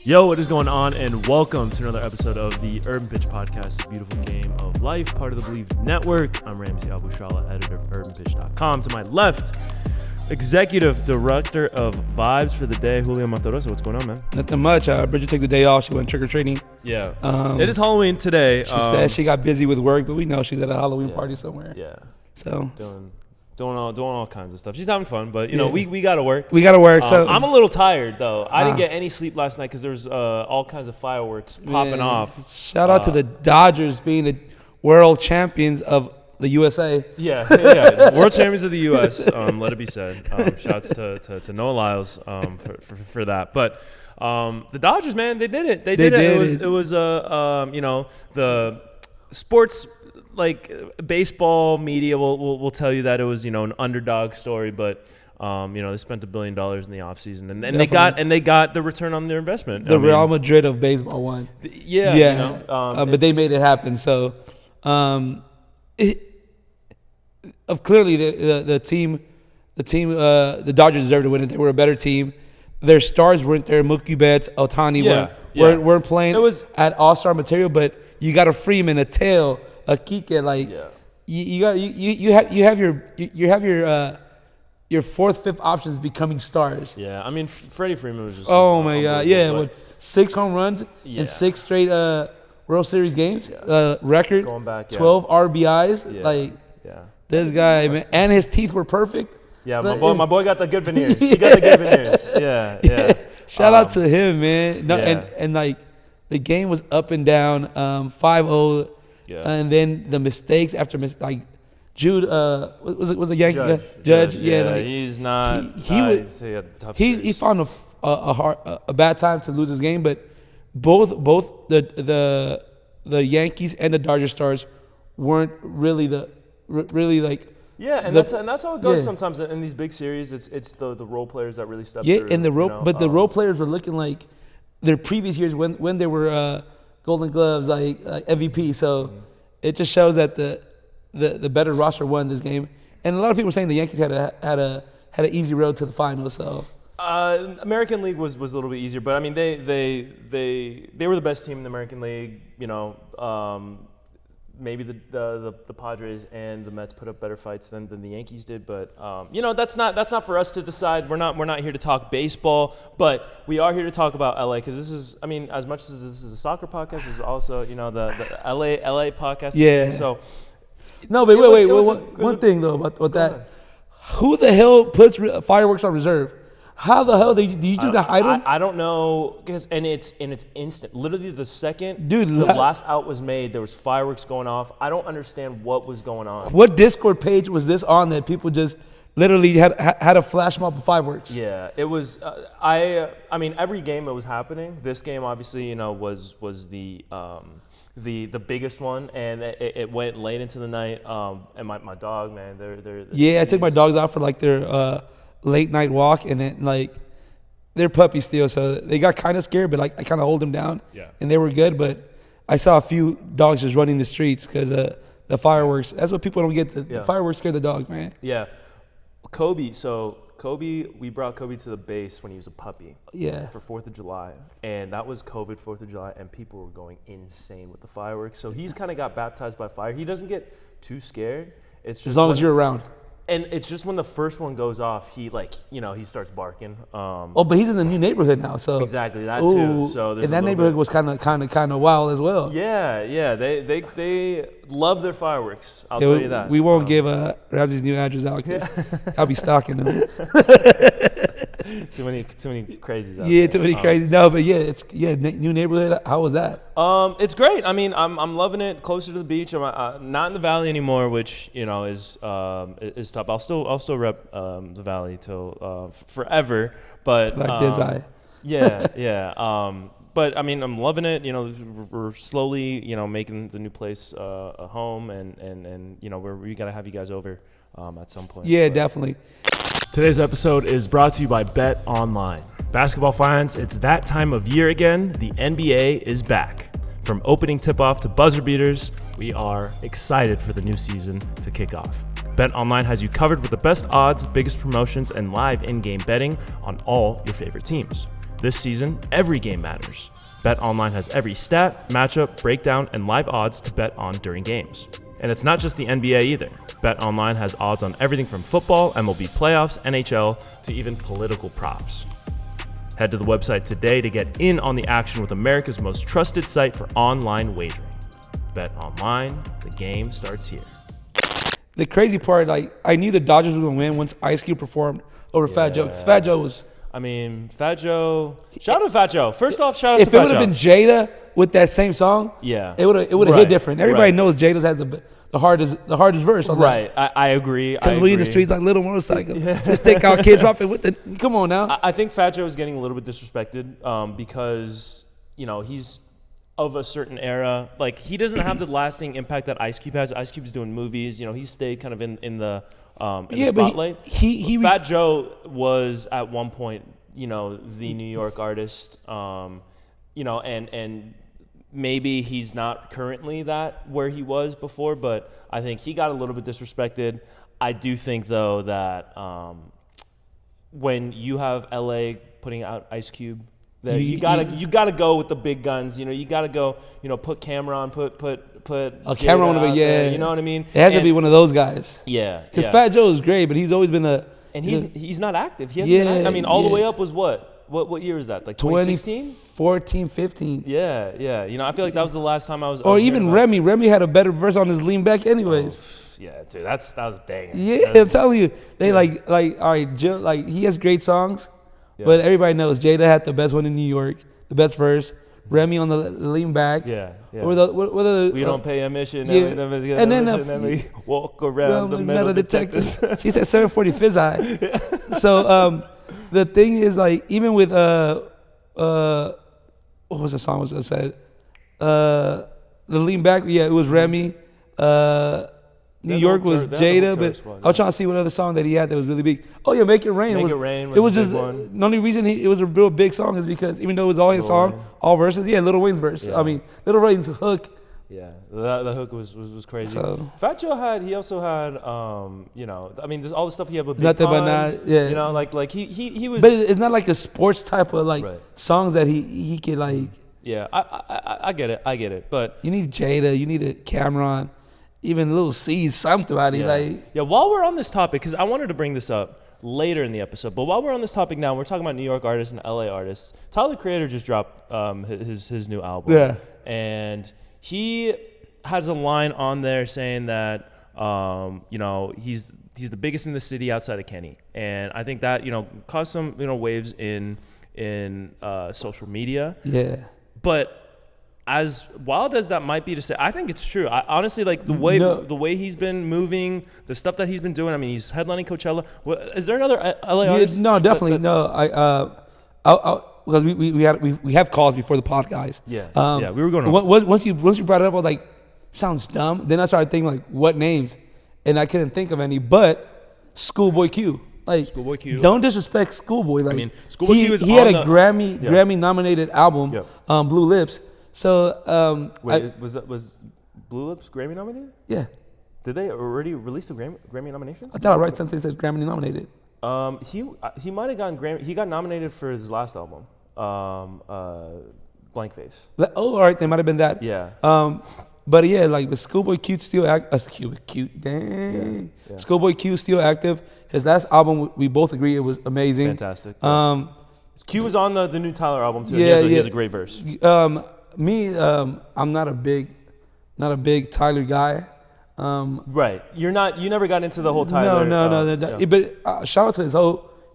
Yo, what is going on? And welcome to another episode of the Urban Pitch Podcast, a beautiful game of life, part of the Believe Network. I'm Ramsey and Julio, editor of urbanpitch.com. To my left, executive director of Vibes for the day, Julio Montoroso. What's going on, man? Nothing much. Bridget took the day off. She went trick-or-treating. Yeah. It is Halloween today. She said she got busy with work, but we know she's at a Halloween party somewhere. Yeah. So doing all kinds of stuff. She's having fun, but you know, we gotta work. We gotta work. So I'm a little tired though. I didn't get any sleep last night because there was all kinds of fireworks popping off. Shout out to the Dodgers being the world champions of the USA. Yeah. World champions of the U.S. Let it be said. Shouts to Noah Lyles for that. But the Dodgers, man, they did it. They did it. It was the sports, like baseball media will tell you that it was, an underdog story, but they spent $1 billion in the offseason and they got the return on their investment. The Real Madrid of baseball won. Yeah. But they made it happen. So clearly the Dodgers deserved to win it. They were a better team. Their stars weren't there. Mookie Betts, Ohtani weren't playing at all-star material, but you got a Freeman, a Tail, a Kike, you have your fourth, fifth options becoming stars. Yeah, I mean Freddie Freeman was just my god, with 6 home runs in 6 straight World Series games, record going back, 12 RBIs. This guy, man, and his teeth were perfect. Yeah, my boy got the good veneers. He got the good veneers. Yeah. Shout out to him, man. No, and like the game was up and down, 5-0. Yeah. And then the mistakes after like Jude was the Yankee Judge. Yeah, he's not. He found a bad time to lose his game, but both the Yankees and the Dodgers stars weren't really like. Yeah, and that's how it goes sometimes in these big series. It's the role players that really step through. Yeah, and the role players were looking like their previous years when they were Golden Gloves, like MVP. So it just shows that the better roster won this game. And a lot of people were saying the Yankees had an easy road to the finals. So American League was a little bit easier, but I mean they were the best team in the American League. Maybe the Padres and the Mets put up better fights than the Yankees did, but that's not for us to decide. We're not here to talk baseball, but we are here to talk about LA because this is, I mean, as much as this is a soccer podcast, this is also the LA podcast. Yeah. So no, but wait. One thing though about that, who the hell puts fireworks on reserve? How the hell do you just hide them? I don't know, because it's instant. Literally the second the last out was made, there was fireworks going off. I don't understand what was going on. What Discord page was this on that people just literally had a flash mob of fireworks? Yeah, it was. I mean, every game it was happening. This game obviously was the biggest one, and it went late into the night. And my dog, man, I took my dogs out for like their late night walk, and then like they're puppies still, so they got kind of scared, but like I kind of hold them down, and they were good. But I saw a few dogs just running the streets because the fireworks. That's what people don't get. The fireworks scare the dogs, man. Yeah, Kobe. So we brought Kobe to the base when he was a puppy. Yeah. For 4th of July, and that was COVID 4th of July, and people were going insane with the fireworks. So he's kind of got baptized by fire. He doesn't get too scared. It's just as long as you're around. And it's just when the first one goes off, he starts barking. But he's in the new neighborhood now, so exactly that too. So and that neighborhood was kind of wild as well. Yeah. They love their fireworks. I'll tell you that. We won't give Ramsey's new address out because I'll be stalking them. Too many crazies out there. Too many crazies. No, but new neighborhood. How was that? It's great. I mean, I'm loving it. Closer to the beach. I'm not in the valley anymore, which is tough. I'll still rep the valley till forever. But like yeah. But I mean, I'm loving it. We're slowly making the new place a home, and we gotta have you guys over at some point. Yeah, definitely. Today's episode is brought to you by Bet Online. Basketball fans, it's that time of year again. The NBA is back. From opening tip-off to buzzer beaters, we are excited for the new season to kick off. BetOnline has you covered with the best odds, biggest promotions, and live in-game betting on all your favorite teams. This season, every game matters. BetOnline has every stat, matchup, breakdown, and live odds to bet on during games. And it's not just the NBA either. BetOnline has odds on everything from football, MLB playoffs, NHL, to even political props. Head to the website today to get in on the action with America's most trusted site for online wagering. BetOnline, the game starts here. The crazy part, like, I knew the Dodgers were going to win once Ice Cube performed over Fat Joe. 'Cause Fat Joe was... I mean, Fat Joe... Shout out to Fat Joe. First off, shout out to Fat Joe. If it would have been Jada with that same song, it would have hit different. Everybody knows Jada's has the hardest verse. On right. I agree. Because we in the streets like little motorcycle. Just take our kids off it with the... Come on now. I think Fat Joe is getting a little bit disrespected because, you know, he's of a certain era. Like, he doesn't have the lasting impact that Ice Cube has. Ice Cube's doing movies. You know, he stayed kind of in the spotlight. But Fat Joe was at one point, you know, the New York artist. You know, and maybe he's not currently that where he was before, but I think he got a little bit disrespected. I do think though that when you have LA putting out Ice Cube, that you gotta go with the big guns. You know, you gotta go. You know, put Cameron, put a Cameron on it. Yeah, you know what I mean. It has to be one of those guys. Yeah, because Fat Joe is great, but he's always been and he's not active. He hasn't been active. I mean, all the way up was what year is that? Like 2016? 14, 15. Yeah. You know, I feel like that was the last time I was. Or even Remy. Remy had a better verse on his Lean Back, anyways. Oh, yeah, dude, that was banging. Yeah, I'm telling you, they like all right, Joe, like he has great songs, but everybody knows Jada had the best one in New York, the best verse. Remy on the Lean Back. Yeah. What are we don't pay admission. Yeah. And then we walk around the metal detectors. She said 740 Fizz Eye. So the thing is, like, even with what was the song I said? The Lean Back. Yeah, it was Remy. New York was Jada, but I was trying to see what other song that he had that was really big. Oh yeah, Make It Rain. Make It Rain was it was a just big one. The only reason it was a real big song is because even though it was all his song, all verses, Lil Wayne's verse. Yeah. I mean, Lil Wayne's hook. Yeah, the hook was crazy. So, Fat Joe he also had, you know, I mean, all the stuff he had with Big Nothing Pun, But Not, yeah. You know, like he was. But it's not like a sports type of songs that he could like. Yeah, I get it, but you need Jada, you need a Cameron, even Lil C, somebody like. Yeah, while we're on this topic, because I wanted to bring this up later in the episode, but while we're on this topic now, we're talking about New York artists and LA artists. Tyler, the Creator, just dropped his new album. Yeah, and he has a line on there saying that you know, he's the biggest in the city outside of Kenny, and I think that, you know, caused some, you know, waves in social media. Yeah, but as wild as that might be to say, I think it's true. I honestly, like the way he's been moving, the stuff that he's been doing. I mean, he's headlining Coachella. Is there another LA artist? No, definitely no. Because we have calls before the pod, guys. Yeah, we were going. Once you brought it up, I was like, sounds dumb. Then I started thinking like, what names, and I couldn't think of any. But Schoolboy Q, like Schoolboy Q. Don't disrespect Schoolboy. Like, I mean, Schoolboy Q is he had a Grammy nominated album, Blue Lips. So wait, was Blue Lips Grammy nominated? Yeah. Did they already release the Grammy nominations? I thought I read something that says Grammy nominated. He might have gotten Grammy. He got nominated for his last album, Blank Face. Oh, all right, they might have been that. Yeah. But yeah, like, but Schoolboy Q still cute. Dang. Yeah. Schoolboy Q still active. His last album, we both agree it was amazing. Fantastic. Q was on the new Tyler album too. Yeah, he has a great verse. I'm not a big Tyler guy. Right. You never got into the whole Tyler. No. But shout out to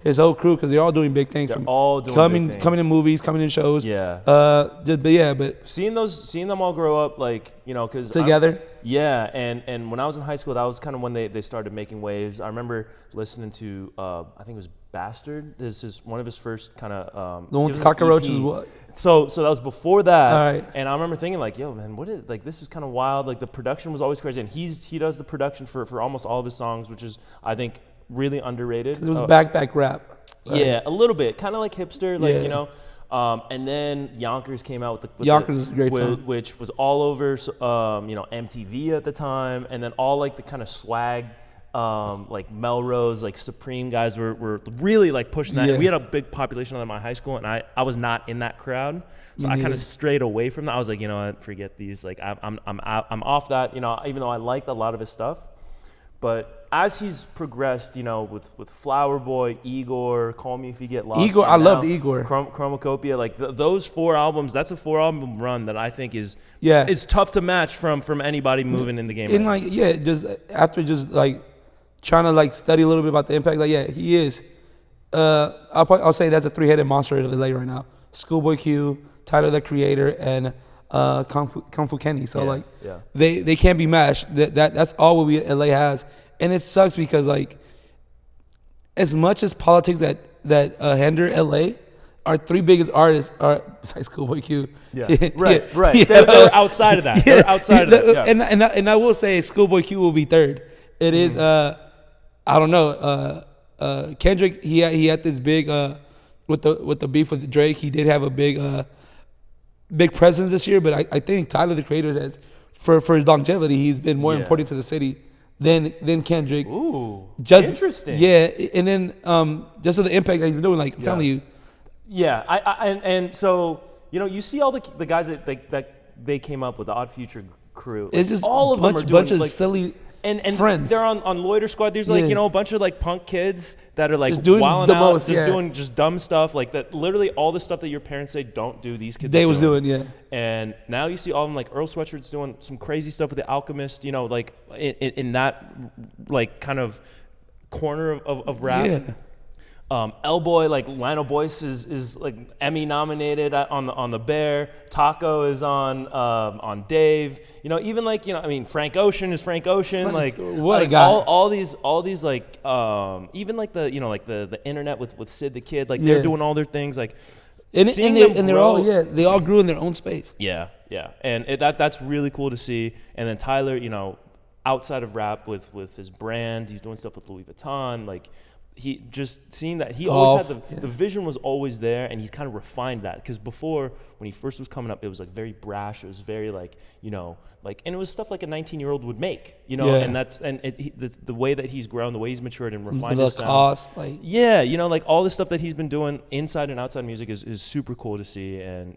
his whole crew, because they're all doing big things. They're all doing big things. Coming in movies, coming in shows. Yeah. But seeing them all grow up, like, you know, because together. And when I was in high school, that was kind of when they started making waves. I remember listening to I think it was Bastard. This is one of his first kind of the one with cockroaches. What? So that was before that. All right. And I remember thinking like, yo, man, what is, like, this is kind of wild. Like, the production was always crazy, and he does the production for almost all of his songs, which is, I think, really underrated. It was back rap. Right? Yeah, a little bit, kind of like hipster, like, you know. And then Yonkers came out with Yonkers is a great song, which was all over, you know, MTV at the time, and then all like the kind of swag like Melrose, like Supreme guys were really like pushing that. Yeah. We had a big population of that in my high school, and I was not in that crowd, so I kind of strayed away from that. I was like, you know what, forget these. Like I'm off that. You know, even though I liked a lot of his stuff, but as he's progressed, you know, with Flower Boy, Igor, Call Me If You Get Lost. Igor, I loved Igor. Chromacopia, like those 4 albums. That's a 4-album run that I think is tough to match from anybody moving in the game. And like just after just like trying to like study a little bit about the impact, like he is. I'll say that's a 3-headed monster in LA right now. Schoolboy Q, Tyler the Creator, and Kung Fu Kenny. So they can't be matched. That's all what LA has, and it sucks because like as much as politics that hinder LA, our 3 biggest artists are besides Schoolboy Q. Right. They're outside of that. They're outside of that. And I will say Schoolboy Q will be 3rd. It is I don't know. Kendrick he had this big with the beef with Drake. He did have a big presence this year, but I think Tyler the Creator has for his longevity, he's been more important to the city than Kendrick. Ooh, just interesting. Yeah, and then just of the impact that he's been doing, like I'm telling you. Yeah, and so you know you see all the guys that they came up with, the Odd Future crew. Like, it's just all of them are doing bunch of like, silly. And friends. They're on Loiter Squad. There's like, you know, a bunch of like punk kids that are like just doing wilding the out, most, just doing just dumb stuff like that. Literally all the stuff that your parents say don't do, these kids they was doing. And now you see all of them, like Earl Sweatshirt's doing some crazy stuff with The Alchemist, you know, like in that like kind of corner of rap. Yeah. L-Boy, like Lionel Boyce is like Emmy nominated on the Bear. Taco is on Dave. You know, even like, you know, I mean, Frank Ocean is Frank Ocean. Like what like a guy. All these like even like the, you know, like the internet with Sid the Kid. Like they're doing all their things. Like and they're all they all grew in their own space. Yeah, and that's really cool to see. And then Tyler, you know, outside of rap with his brand, he's doing stuff with Louis Vuitton. Like he just seeing that he always had the vision was always there, and he's kind of refined that, because before when he first was coming up, it was like very brash. It was very like, you know, like, and it was stuff like a 19-year-old would make, you know, and that's the way that he's grown, the way he's matured and refined his sound. Like you know, like all the stuff that he's been doing inside and outside music is super cool to see, and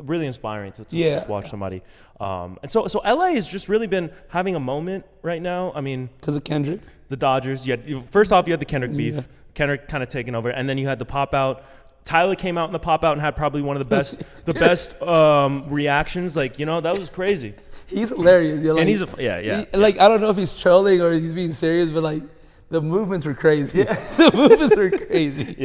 really inspiring to just watch somebody. And so LA has just really been having a moment right now. I mean, because of Kendrick, the Dodgers. First off, you had the Kendrick beef. Kendrick kind of taking over, and then you had the pop out. Tyler came out in the pop out and had probably one of the best reactions. Like, you know, that was crazy. He's hilarious. Like, and he's like, I don't know if he's trolling or he's being serious, but like the movements were crazy. The movements were crazy.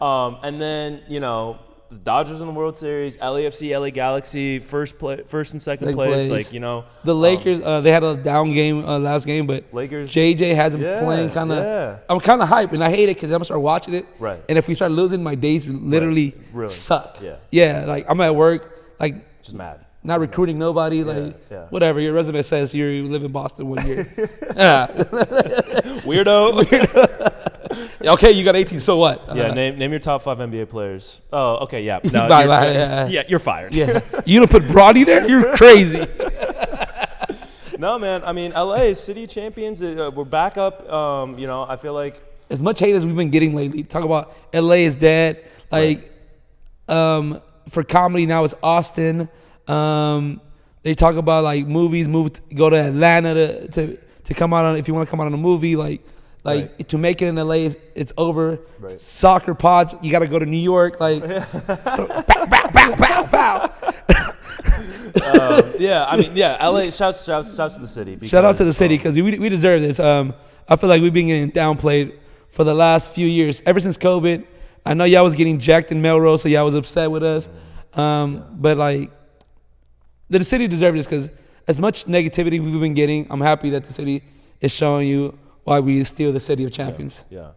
And then, you know, the Dodgers in the World Series, LAFC, LA Galaxy, first and second place. Like, you know, the Lakers, they had a down game last game, but Lakers, JJ has them playing kind of. I'm kind of hyped, and I hate it because I'm gonna start watching it. Right. And if we start losing, my days literally really suck. Yeah. Like I'm at work, like just mad. Not recruiting nobody, whatever. Your resume says you live in Boston 1 year. Weirdo. Okay, you got 18, so what? Name your top 5 NBA players. Oh, okay, yeah. No, you're fired. Yeah. You don't put Bronny there? You're crazy. No, man. I mean, LA, city champions. We're back up. You know, I feel like as much hate as we've been getting lately, talk about LA is dead. Like, for comedy now it's Austin. They talk about like movies, go to Atlanta to come out on, if you want to come out on a movie, like to make it in LA, it's over. Right. Soccer pods, you got to go to New York, like pow. LA. Shouts to the city. Shout out to the city because we deserve this. I feel like we've been getting downplayed for the last few years, ever since COVID. I know y'all was getting jacked in Melrose, so y'all was upset with us. But like, the city deserves this because as much negativity we've been getting, I'm happy that the city is showing you why we still the city of champions. Yeah.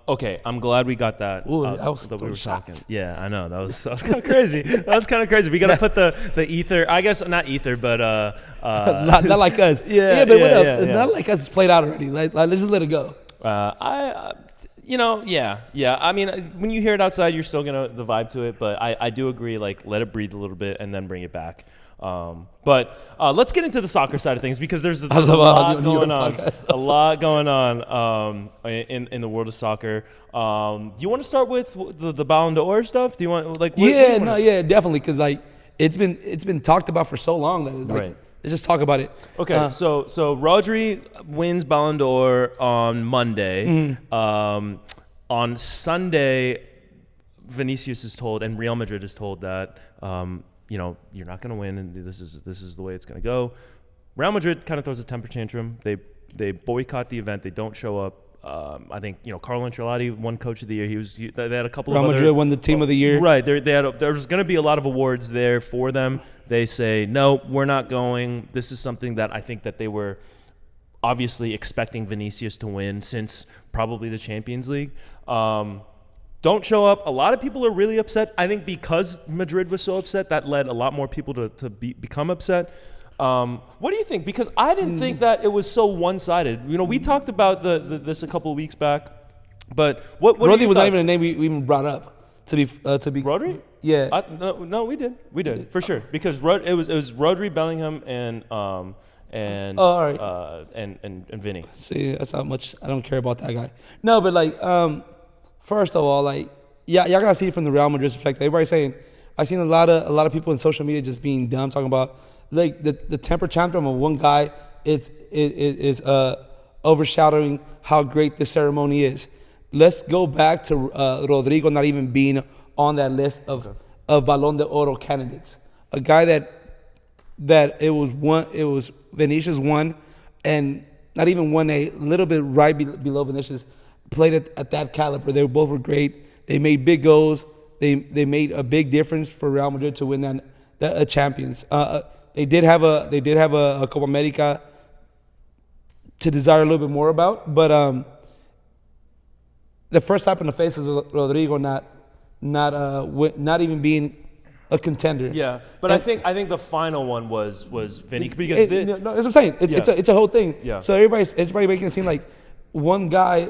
Okay, I'm glad we got that. Ooh, that we were talking. Yeah, I know that was kind of crazy. That was kind of crazy. We gotta put the ether. I guess not ether, but not like us. But what up? Not like us. It's played out already. Like let's just let it go. I mean, when you hear it outside, you're still gonna the vibe to it. But I do agree. Like, let it breathe a little bit and then bring it back. But let's get into the soccer side of things because there's a lot going on. A lot going on in the world of soccer. Do you want to start with the Ballon d'Or stuff? Do you want definitely, because like it's been talked about for so long that it's like, right. Let's just talk about it. Okay, so Rodri wins Ballon d'Or on Monday. On Sunday, Vinicius is told, and Real Madrid is told that you're not going to win, and this is the way it's going to go. Real Madrid kind of throws a temper tantrum. They boycott the event. They don't show up. I think Carlo Ancelotti won Coach of the Year. They had a couple Real of Madrid won the Team of the Year. Right. There's going to be a lot of awards there for them. They say no, we're not going. This is something that I think that they were obviously expecting Vinicius to win since probably the Champions League. Don't show up. A lot of people are really upset. I think because Madrid was so upset, that led a lot more people to become upset. What do you think? Because I didn't think that it was so one-sided. We talked about this a couple of weeks back, but what Rodri was not even a name we even brought up to be Rodri? Yeah. No, we did for sure because it was Rodri, Bellingham, and Vinny. See, that's how much I don't care about that guy. No, but like first of all, like y'all gotta see it from the Real Madrid perspective. Everybody's saying I've seen a lot of people in social media just being dumb, talking about like the temper tantrum of one guy is overshadowing how great this ceremony is. Let's go back to Rodrigo not even being on that list of Ballon d'Oro candidates. A guy that it was Vinicius won, and not even won, a little bit right below Vinicius, played at that caliber. They both were great. They made big goals. They made a big difference for Real Madrid to win that champions. They did have a Copa America to desire a little bit more about, but the first slap in the face was Rodrigo not even being a contender. Yeah, but I think the final one was Vinny because that's what I'm saying. It's a whole thing. Yeah. So everybody making it seem like one guy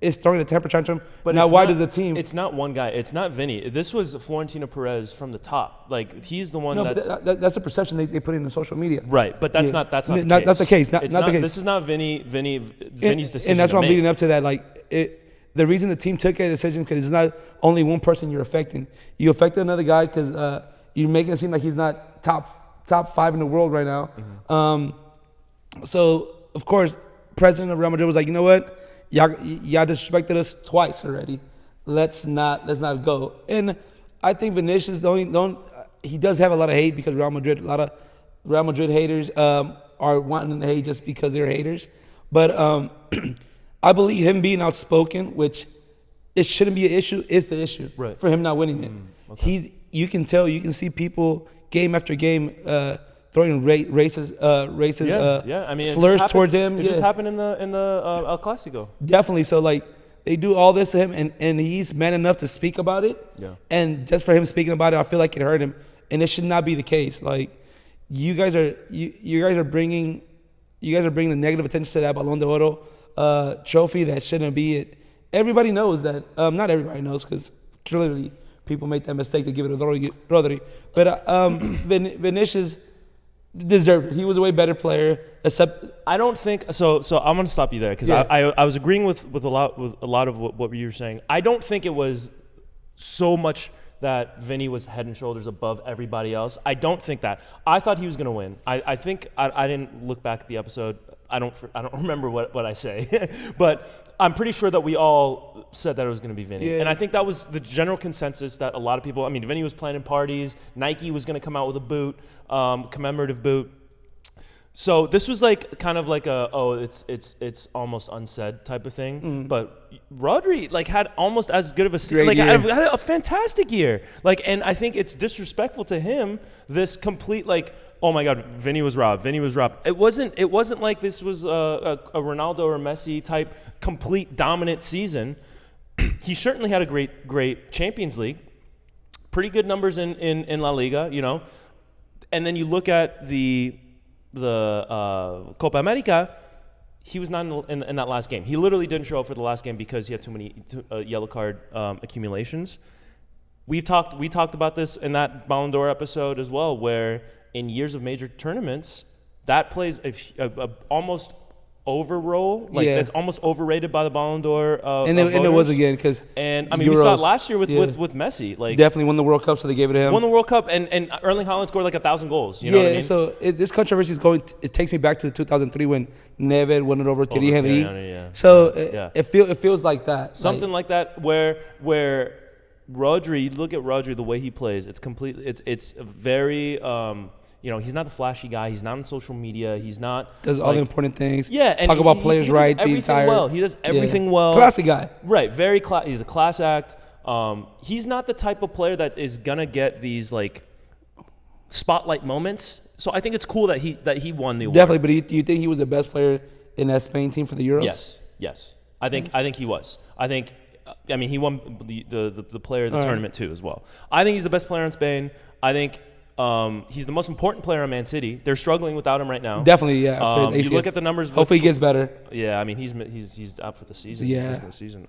is throwing a temper tantrum. But now why does the team? It's not one guy. It's not Vinny. This was Florentino Perez from the top. Like he's the one that's the perception they put in the social media. Right, but that's not the case. That's the case. Not the case. This is not Vinny's decision. And that's what I'm leading up to that. Like the reason the team took a decision because it's not only one person you're affecting. You affected another guy because you're making it seem like he's not top 5 in the world right now. Mm-hmm. So of course, president of Real Madrid was like, you know what? Y'all disrespected us twice already. Let's not go. And I think Vinicius he does have a lot of hate because a lot of Real Madrid haters are wanting to hate just because they're haters. But I believe him being outspoken, which it shouldn't be an issue, is the issue for him not winning it. Okay. You can see people game after game throwing racist slurs towards him. It just happened in the El Clasico. Definitely. So like they do all this to him, and he's man enough to speak about it. Yeah. And just for him speaking about it, I feel like it hurt him, and it should not be the case. Like you guys are bringing the negative attention to that Ballon d'Oro trophy that shouldn't be it. Everybody knows that. Not everybody knows because clearly people make that mistake to give it to Rodri. But Vinicius deserved it. He was a way better player. Except I don't think so. I'm going to stop you there because I was agreeing with a lot of what you were saying. I don't think it was so much that Vinny was head and shoulders above everybody else. I don't think that. I thought he was going to win. I think I didn't look back at the episode. I don't remember what I say, but I'm pretty sure that we all said that it was going to be Vinny. Yeah. And I think that was the general consensus that a lot of people, Vinny was planning parties. Nike was going to come out with a boot, commemorative boot. So this was like kind of like it's almost unsaid type of thing. Mm. But Rodri had almost as good of a had a fantastic year. And I think it's disrespectful to him, this complete oh my God, Vinny was robbed. It wasn't like this was a Ronaldo or Messi type complete dominant season. He certainly had a great Champions League, pretty good numbers in La Liga, And then you look at the Copa America, he was not in that last game. He literally didn't show up for the last game because he had too many yellow card accumulations. we talked about this in that Ballon d'Or episode as well, where in years of major tournaments, that plays a almost over role. Like it's almost overrated by the Ballon d'Or. And it was again because we saw it last year with Messi. Like definitely won the World Cup, so they gave it to him. Won the World Cup, and Erling Haaland scored like 1,000 goals. You know what I mean? So this controversy is going. It takes me back to 2003 when Neved won it over Thierry Henry. So it feels like that. Something like that where Rodri. You look at Rodri, the way he plays. It's completely. It's very. He's not the flashy guy. He's not on social media. He's not does all the important things. Yeah, and talk about players he right. Does everything well. He does everything well. Classy guy. Right. He's a class act. He's not the type of player that is gonna get these like spotlight moments. So I think it's cool that he won the award. Definitely, but do you think he was the best player in that Spain team for the Euros? Yes. I think he was. He won the player of the tournament too as well. I think he's the best player in Spain. I think. He's the most important player on Man City. They're struggling without him right now. Definitely, yeah. After you look at the numbers. Hopefully, he gets better. Yeah, I mean he's out for the season. Yeah, for the season.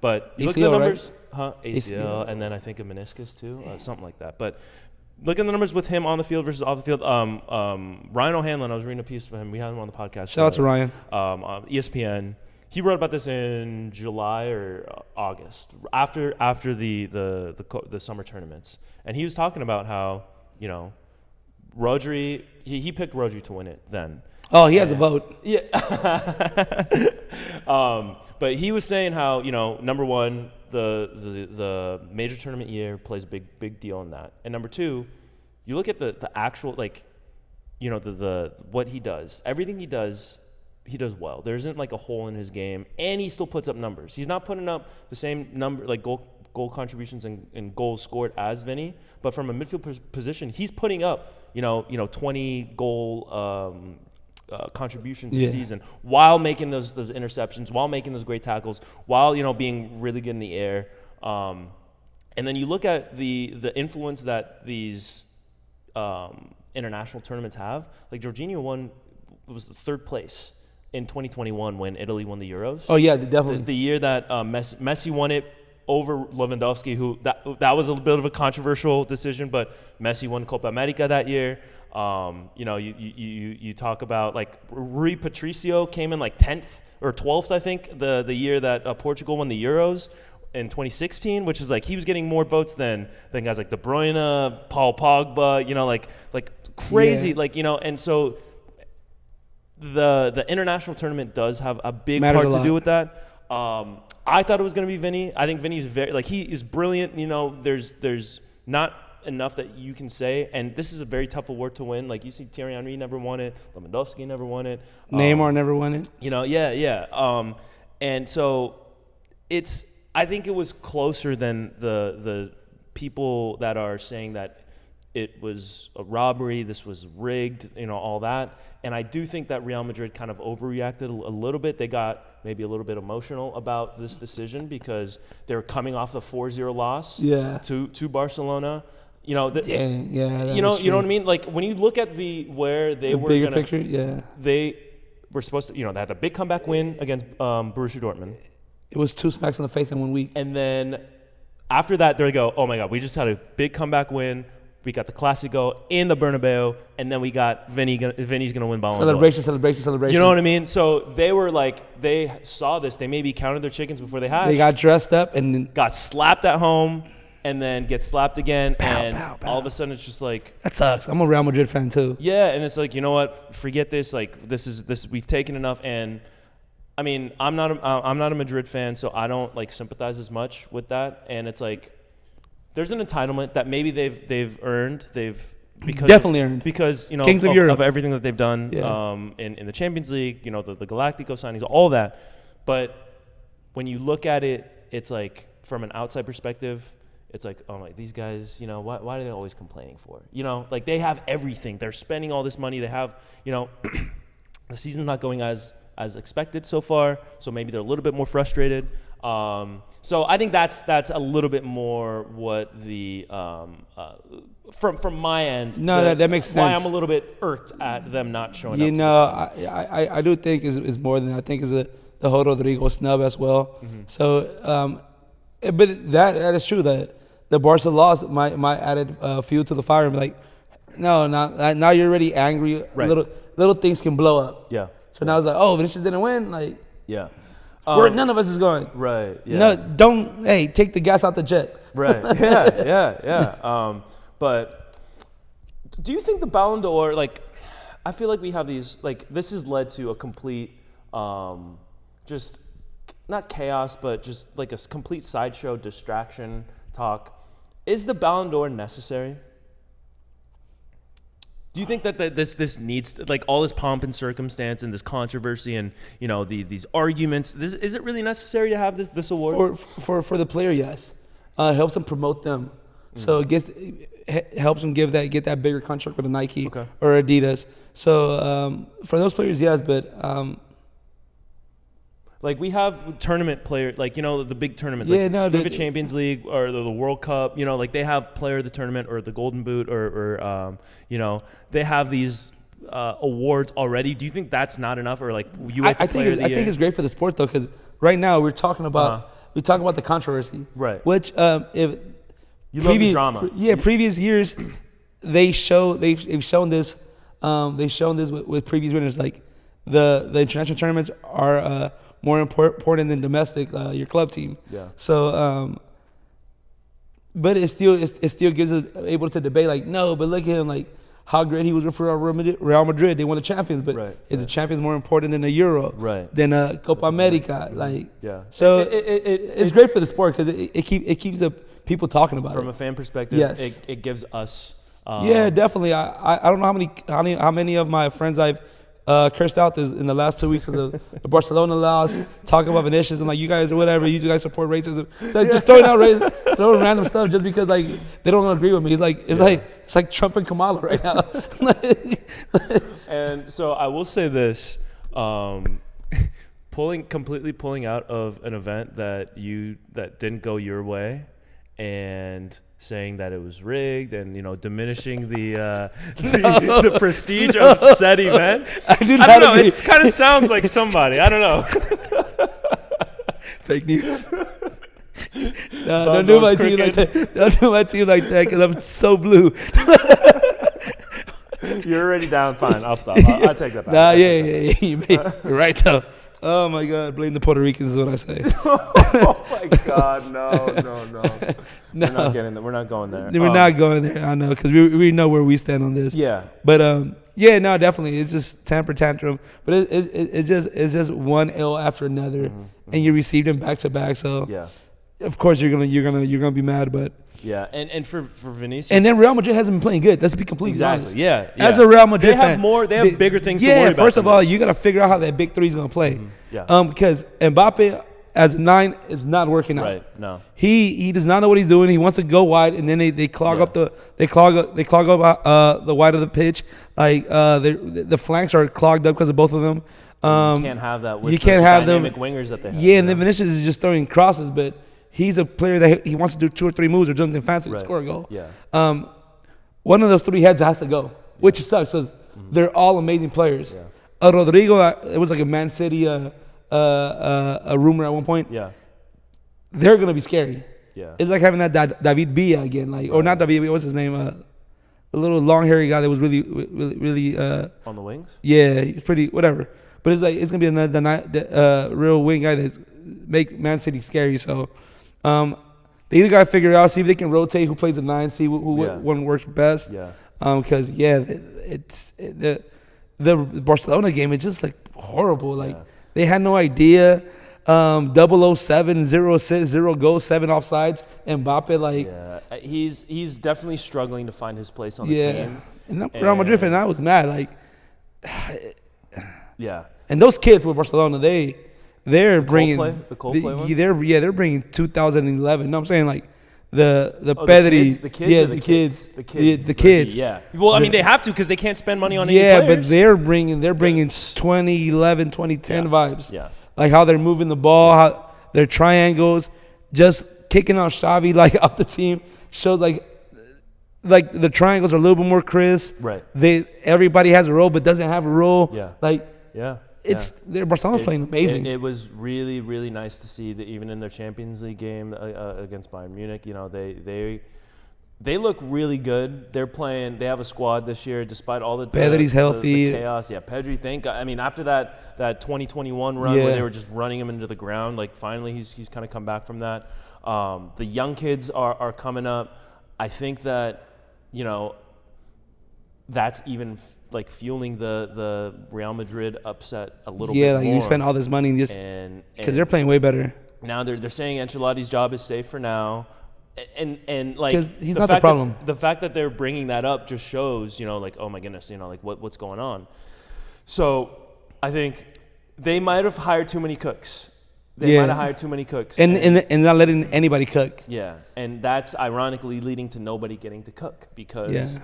But you ACL, look at the numbers, right? ACL, and then I think a meniscus too, something like that. But look at the numbers with him on the field versus off the field. Ryan O'Hanlon, I was reading a piece for him. We had him on the podcast. Shout out to Ryan. On ESPN. He wrote about this in July or August after the summer tournaments, and he was talking about how. Rodri, he picked Rodri to win it then. Oh, he has a vote. Yeah. But he was saying how, number one, the major tournament year plays a big deal in that. And number two, you look at the actual, the what he does. Everything he does well. There isn't like a hole in his game, and he still puts up numbers. He's not putting up the same number, like goal contributions and goals scored as Vinny, but from a midfield position, he's putting up 20 goal contributions a season while making those interceptions, while making those great tackles, while being really good in the air. And then you look at the influence that these international tournaments have. Like Jorginho was the third place in 2021 when Italy won the Euros. Oh yeah, definitely. The year that Messi won it over Lewandowski, who that was a bit of a controversial decision, but Messi won Copa America that year. You talk about like Rui Patricio came in like 10th or 12th, I think, the year that Portugal won the Euros in 2016, which is like he was getting more votes than guys like De Bruyne, Paul Pogba, like crazy, and so the international tournament does have a big part to do with that. I thought it was going to be Vinny. I think Vinny's he is brilliant. There's not enough that you can say, and this is a very tough award to win. Like you see, Thierry Henry never won it. Lewandowski never won it. Neymar never won it. And so I think it was closer than the people that are saying that it was a robbery, this was rigged, all that. And I do think that Real Madrid kind of overreacted a little bit. They got maybe a little bit emotional about this decision because they were coming off a 4-0 loss to Barcelona. You know what I mean? Like when you look at where they were bigger picture, they were supposed to, they had a big comeback win against Borussia Dortmund. It was 2 smacks in the face in 1 week. And then after that, they go, oh my God, we just had a big comeback win. We got the Clásico in the Bernabeu, and then we got Vinny's going to win Ballon d'Or. Celebration. You know what I mean? So they were like, they saw this. They maybe counted their chickens before they hatched. They got dressed up and got slapped at home, and then get slapped again. Pow. All of a sudden, it's just like that sucks. I'm a Real Madrid fan too. Yeah, and it's like, you know what? Forget this. Like this. We've taken enough. And I mean, I'm not a Madrid fan, so I don't like sympathize as much with that. And it's like, there's an entitlement that maybe they've earned. Definitely earned because Kings of Europe, of everything that they've done in the Champions League. The Galactico signings, all that. But when you look at it, it's like from an outside perspective, it's like, oh my, these guys, why are they always complaining for? Like they have everything. They're spending all this money. They have, the season's not going as expected so far. So maybe they're a little bit more frustrated. So I think that's a little bit more what the from my end. No, that makes sense. Why I'm a little bit irked at them not showing up. I do think is more than that. I think is the whole Rodrigo snub as well. Mm-hmm. So, but that is true. That the Barca loss might added fuel to the fire and be like, no, now you're already angry. Right. Little things can blow up. Yeah. So now it's like, oh, Vinicius didn't win. Like, yeah. where none of us is going. Right. Yeah. No, take the gas out the jet. Right. Yeah. But do you think the Ballon d'Or, like, I feel like we have these, like, this has led to a complete, just not chaos, but just like a complete sideshow, distraction talk. Is the Ballon d'Or necessary? Do you think that this needs like all this pomp and circumstance and this controversy and these arguments? Is it really necessary to have this award for the player? Yes, helps them promote them, so it helps them get that bigger contract with a Nike or Adidas. So for those players, yes, but like we have tournament players, like the big tournaments, like the Champions League or the World Cup. Like they have player of the tournament or the Golden Boot or they have these awards already. Do you think that's not enough, or like UEFA Player of the Year? I think it's great for the sport though, because right now we're talking about the controversy, right? Which if you love the drama, previous years they've shown this with previous winners, like the international tournaments are more important than domestic, your club team. Yeah. So, but it still gives us able to debate like, no, but look at him, like how great he was for Real Madrid. They won the Champions, but is the Champions more important than the Euro? Right. Than Copa America? Like, yeah. So it's great for the sport because it keeps the people talking about it. From a fan perspective, yes. It gives us. Yeah, definitely. I don't know how many of my friends I've cursed out in the last 2 weeks of the Barcelona loss, talking about Vinicius and like, you guys or whatever, you guys support racism. So just throwing random stuff just because like they don't agree with me. It's like Trump and Kamala right now. And so I will say this, completely pulling out of an event that didn't go your way and saying that it was rigged and diminishing the prestige of said event. I don't know. It kind of sounds like somebody. I don't know. Fake news. No, don't do my team like that. Don't do my team like that because I'm so blue. You're already down. Fine, I'll stop. I'll take that back. Nah, yeah. You're right though. Oh my God! Blame the Puerto Ricans is what I say. Oh my God! No. We're not getting there. We're not going there. We're not going there. I know because we know where we stand on this. Yeah. But no, definitely, it's just temper tantrum. But it's just one L after another, and you receive them back to back. So yeah, of course you're gonna be mad, but. Yeah, and for Vinicius, and then Real Madrid hasn't been playing good. Let's be completely honest. Yeah. As a Real Madrid fan, they have bigger things to worry about. Yeah, first of all, you got to figure out how that big three is going to play. Yeah. Because Mbappe as a 9 is not working out. Right. No. He does not know what he's doing. He wants to go wide, and then they clog up the wide of the pitch. Like the flanks are clogged up because of both of them. You can't have that. With you can't have dynamic wingers that they have. Yeah, and then Vinicius is just throwing crosses, but. He's a player that he wants to do 2 or 3 moves or something fancy to score a goal. Yeah. One of those 3 heads has to go, which sucks because they're all amazing players. Yeah. Rodrigo, it was like a Man City a rumor at one point. Yeah. They're gonna be scary. Yeah. It's like having that David Villa again, like or not David Villa. What's his name? The little long hairy guy that was really on the wings. Yeah, he's pretty whatever. But it's gonna be another real wing guy that's make Man City scary. So. They either gotta figure it out, see if they can rotate who plays the 9, see who one works best. Yeah. Because it's the Barcelona game. It's just like horrible. Like they had no idea. 007, 0 assists, 0 goals, 7 offsides. Mbappe, like he's definitely struggling to find his place on the team. And I'm Real Madrid fan, and I was mad. Like, yeah. And those kids with Barcelona, they're bringing the Coldplay ones? They're bringing 2011. No, I'm saying like the Pedri, the kids. Yeah. Well, I mean they have to because they can't spend money on any players. But they're bringing 2011, 2010 vibes. Yeah. Like how they're moving the ball, how their triangles, just kicking out Xavi like off the team shows like the triangles are a little bit more crisp. Right. Everybody has a role but doesn't have a role. Yeah. Like yeah. Barcelona's playing amazing. It was really, really nice to see that even in their Champions League game against Bayern Munich, they look really good. They're playing. They have a squad this year, despite all the Pedri's healthy. The chaos. Yeah, Pedri. After that 2021 run where they were just running him into the ground, like finally he's kind of come back from that. The young kids are coming up. I think that that's even like fueling the Real Madrid upset a little bit more. Yeah, you spend all this money just because they're playing way better. Now they're saying Ancelotti's job is safe for now. And like he's not the problem. The fact that they're bringing that up just shows, like, oh my goodness, like what's going on. So I think they might have hired too many cooks. And not letting anybody cook. Yeah, and that's ironically leading to nobody getting to cook because,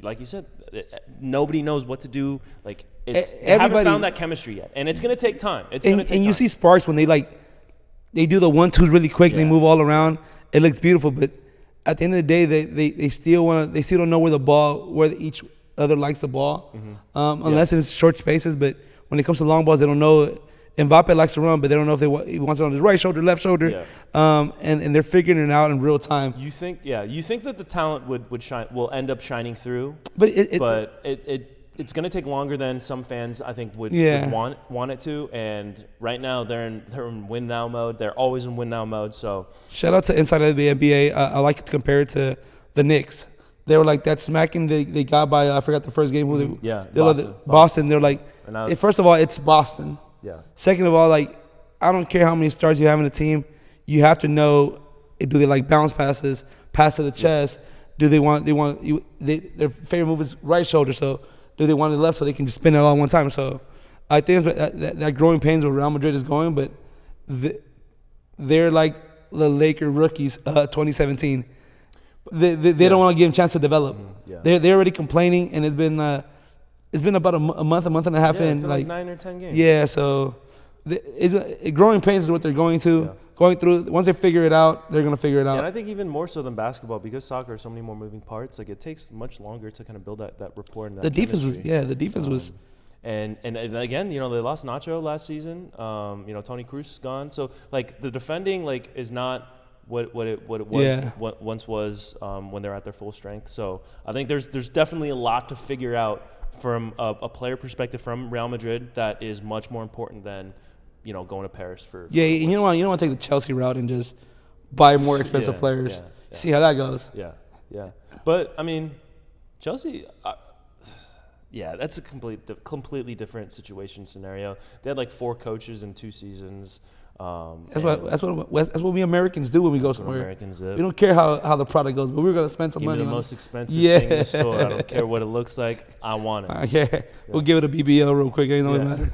like you said, nobody knows what to do. Like they haven't found that chemistry yet, and it's gonna take time. And you see sparks when they do the 1-2s really quick and they move all around. It looks beautiful, but at the end of the day, they still don't know where each other likes the ball, unless it's short spaces. But when it comes to long balls, they don't know. Mbappe likes to run, but they don't know if he wants it on his right shoulder, left shoulder, and they're figuring it out in real time. You think that the talent will end up shining through, but it's going to take longer than some fans I think would want it to. And right now they're in win now mode. They're always in win now mode. So shout out to Inside of the NBA. I like to compare it to the Knicks. They were like that smacking they got by I forgot the first game. Boston. They're like, first of all, it's Boston. Yeah. Second of all, like I don't care how many stars you have in the team, you have to know, do they like bounce passes, pass to the chest? Do they want their favorite move is right shoulder, so do they want it left so they can just spin it all at one time? So I think that growing pains where Real Madrid is going, but they're like the Laker rookies 2017. They don't want to give them a chance to develop. They're already complaining, and it's been about a month and a half in. It's been like 9 or 10 games. Yeah, so growing pains is what they're going through. Once they figure it out, they're going to figure it out. And I think even more so than basketball, because soccer has so many more moving parts, like it takes much longer to kind of build that rapport and that chemistry. The defense was. And again, they lost Nacho last season. Toni Kroos is gone. So like the defending is not what it was once was when they're at their full strength. So I think there's definitely a lot to figure out from a player perspective from Real Madrid that is much more important than going to Paris for. Yeah, and you don't want to take the Chelsea route and just buy more expensive players. Yeah. See how that goes. Yeah. But I mean, Chelsea. That's a completely different situation scenario. They had 4 coaches in 2 seasons. That's what we Americans do when we go somewhere. Americans do. We don't care how the product goes, but we're gonna spend some money. Give me the most expensive thing in the store. I don't care what it looks like. I want it. We'll give it a BBL real quick. Ain't no matter.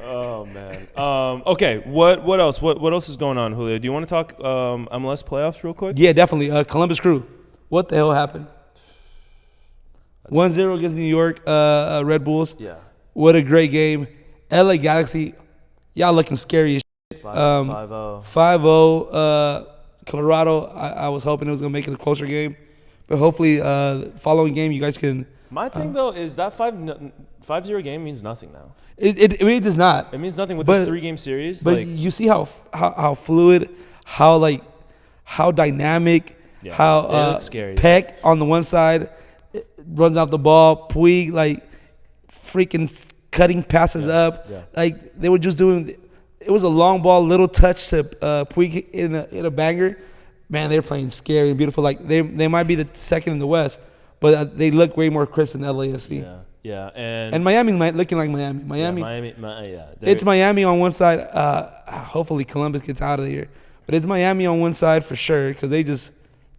Oh man. Okay. What else? What else is going on, Julio? Do you want to talk MLS playoffs real quick? Yeah, definitely. Columbus Crew. What the hell happened? 1-0 against New York Red Bulls. Yeah. What a great game. LA Galaxy, y'all looking scary as shit. 5-0. 5-0. Colorado, I was hoping it was going to make it a closer game. But hopefully, following game, you guys can. My thing, though, is that 5-0 game means nothing now. It really does not. It means nothing with this 3-game series. But you see how fluid, how dynamic, how scary. Peck on the one side runs out the ball. Puig, freaking cutting passes up. Yeah. They were just doing – it was a long ball, little touch to Puig in a banger. Man, they're playing scary and beautiful. They might be the second in the West, but they look way more crisp in LAFC. Yeah. And Miami's looking like Miami. It's Miami on one side. Hopefully Columbus gets out of here. But it's Miami on one side for sure because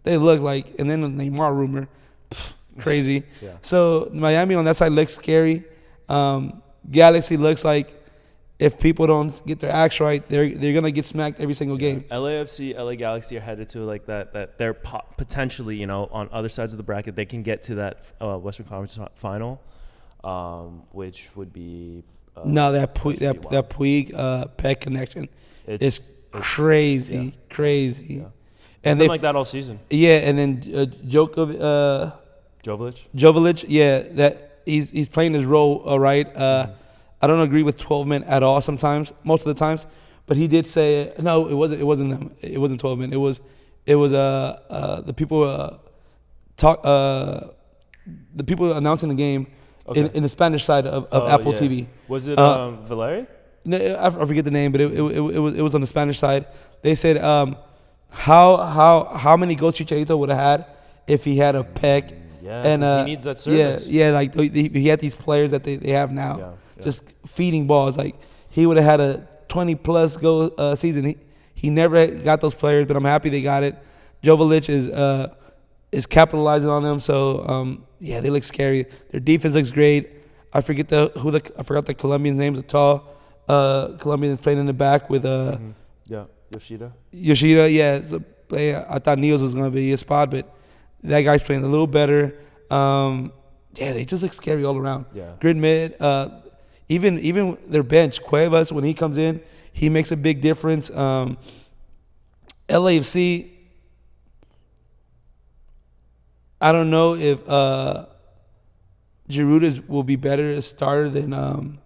they look like – and then the Neymar rumor, crazy. Yeah. So Miami on that side looks scary. Galaxy looks like if people don't get their acts right, they're gonna get smacked every single game. LAFC, LA Galaxy are headed to that they're potentially on other sides of the bracket they can get to that Western Conference final, which would be that Puig Peck connection is crazy. Yeah. And they like that all season. Yeah, and then Jovic, Jovic, yeah, he's playing his role right. I don't agree with 12 men at all. Sometimes, most of the times, but he did say no. It wasn't them. It wasn't 12 men. It was the people the people announcing the game in the Spanish side of Apple TV. Was it Valeri? No, I forget the name, but it was on the Spanish side. They said how many goals Chicharito would have had if he had a Peck. Yeah, and he needs that service. Yeah, like he had these players that they have now, just feeding balls. Like he would have had a 20+ goal season. He never got those players, but I'm happy they got it. Jovic is capitalizing on them. So they look scary. Their defense looks great. I forgot the Colombian's name. The tall Colombian is playing in the back with Yoshida. Yeah. So, I thought Niels was gonna be a spot, but that guy's playing a little better. They just look scary all around. Yeah. Grid mid. Even their bench, Cuevas, when he comes in, he makes a big difference. LAFC, I don't know if Giroud will be better as starter than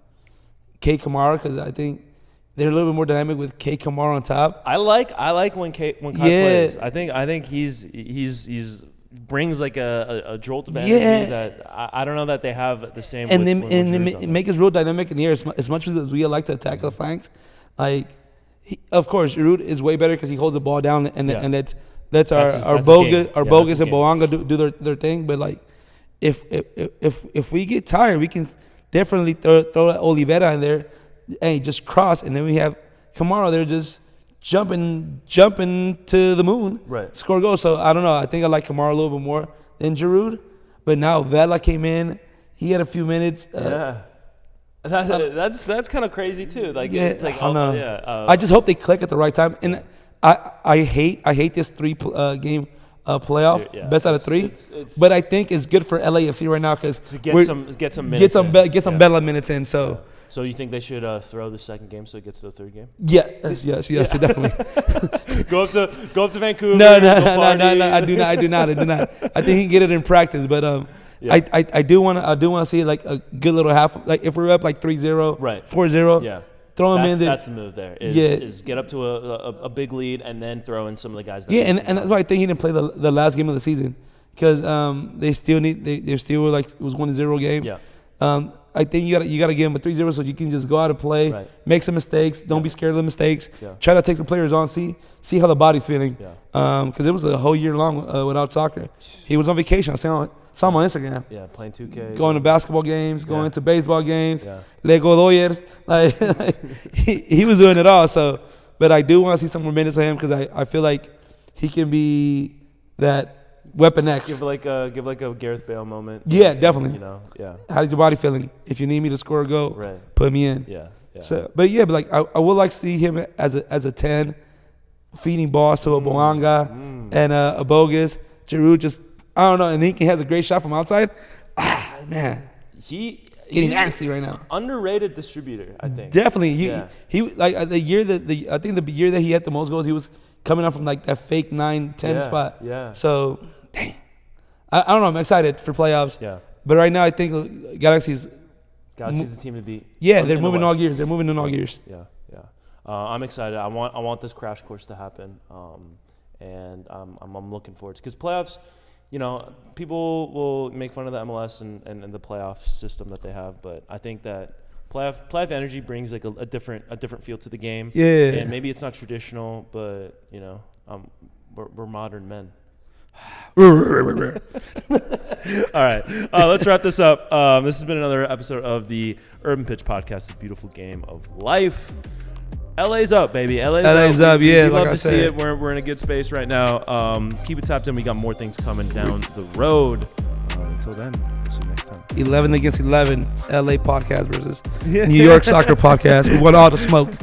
K. Kamara, because I think they're a little bit more dynamic with K. Kamara on top. I like when Kai plays. I think he's brings like a jolt of energy that I don't know that they have the same. And they make us real dynamic in the air. As much as we like to attack the flanks, like of course Giroud is way better because he holds the ball down and that's our Bogus and Boanga do their thing. But like if we get tired, we can definitely throw Oliveira in there and just cross, and then we have Kamara there just jumping to the moon, score goals. So I don't know. I think I like Kamara a little bit more than Giroud. But now Vela came in. He had a few minutes. That's kind of crazy too. Like it's like I just hope they click at the right time. And I hate this 3 game playoff, best out of 3. But I think it's good for LAFC right now because to get some minutes, get some Bella minutes in. So. So you think they should throw the second game so it gets to the 3rd game? Yes, definitely. go up to Vancouver. No. I do not. I think he can get it in practice, but I do want to see like a good little half. Like if we're up like 3-0, 4-0, throw him in there. That's the move there. Is get up to a big lead and then throw in some of the guys. And that's why I think he didn't play the last game of the season because they still like it was 1-0 game. Yeah. I think you gotta give him a 3-0 so you can just go out and play, make some mistakes. Don't be scared of the mistakes. Try to take the players on, see how the body's feeling. Because it was a whole year long without soccer. He was on vacation. I saw him on Instagram. Yeah, playing 2K. Going to basketball games, going to baseball games, Lego Doyers. Like he was doing it all. So, but I do want to see some more minutes of him because I feel like he can be that Weapon X. Give like a Gareth Bale moment. Yeah, definitely. How's your body feeling? If you need me to score a goal, put me in. Yeah. So, but like I would like to see him as a 10, feeding balls to a Boanga and a Bogus. Giroud just I don't know, and he has a great shot from outside. Man, he's getting antsy right now. Underrated distributor, I think. Definitely, he like the year that I think the year that he had the most goals, he was coming up from like that fake 9-10 spot. Yeah. So. Dang. I don't know. I'm excited for playoffs. Yeah. But right now, I think Galaxy's the team to beat. Yeah, they're moving all gears. They're moving in all gears. Yeah. I'm excited. I want this crash course to happen. And I'm looking forward to because playoffs. People will make fun of the MLS and the playoff system that they have, but I think that playoff energy brings like a different feel to the game. Yeah. And maybe it's not traditional, but we're modern men. All right, let's wrap this up. This has been another episode of the Urban Pitch Podcast, the beautiful game of life. LA's up, baby. LA's up. Yeah, we love to see it. We're in a good space right now. Keep it tapped in. We got more things coming down the road. Until then, we'll see you next time. 11 against 11, LA podcast versus New York soccer podcast. We want all the smoke.